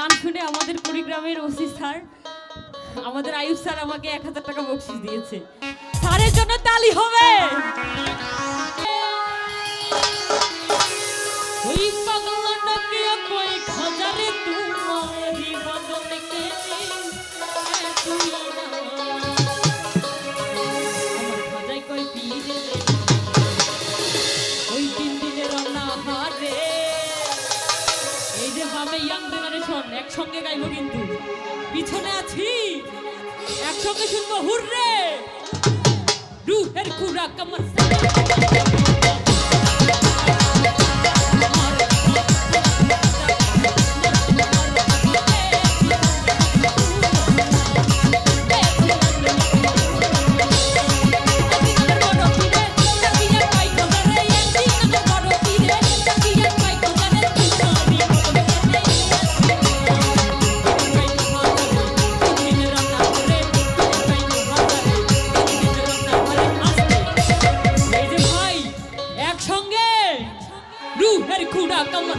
গান শুনে আমাদের কুড়িগ্রামের ওসি স্যার আমাদের আয়ুব স্যার আমাকে 1000 টাকা বকশিশ দিয়েছে। স্যারের জন্য তালি হবে। ওই পাগলটাকে কই খজারে তোমারি বদনকে তুই না আমার খজাই কই পীরে ওই 3 দিনের রান্না হারে। এই যে ভাবে ইয়াং জেনারেশন একসঙ্গে গাইবো, কিন্তু পিছনে আছি একসঙ্গে শুনবো হুররে রুহের খুরা কমর রুহের খুরা কমর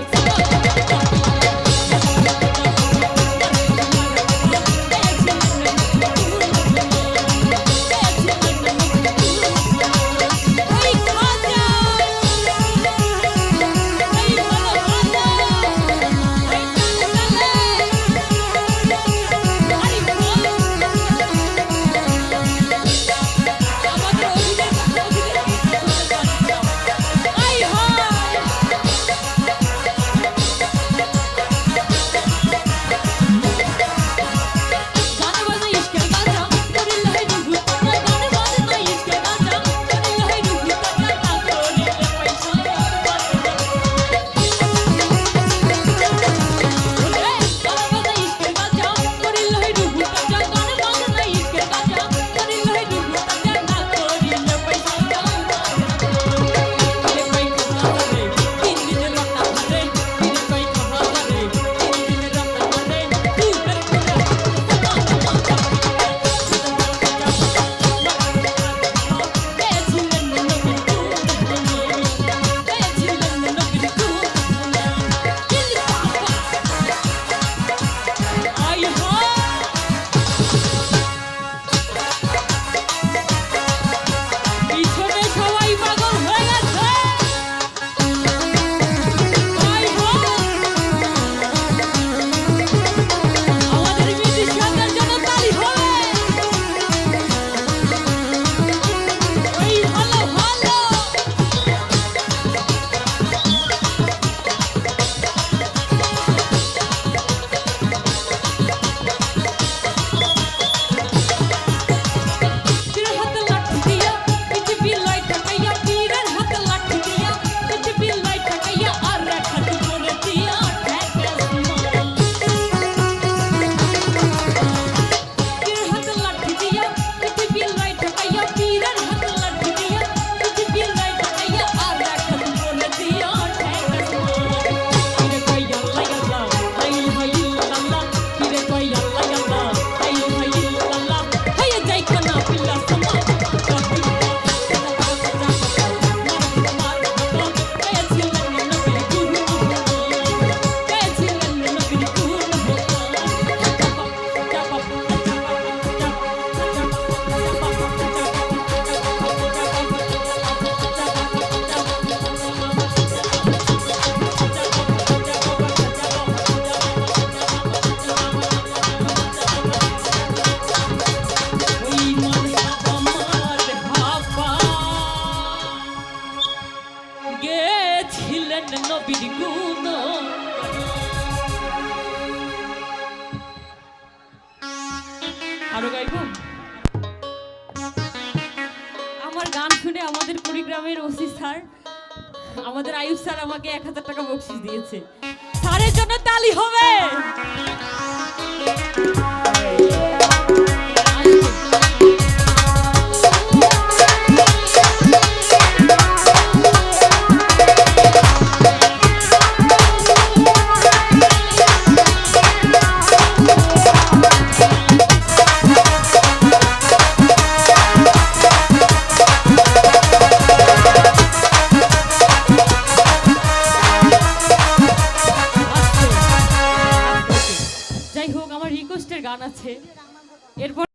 আরো গাইবো। আমার গান শুনে আমাদের কুড়িগ্রামের ওসি স্যার আমাদের আয়ুব স্যার আমাকে 1000 টাকা বকশিশ দিয়েছে। স্যারের জন্য তালি হবে। কষ্টের গান আছে, এরপর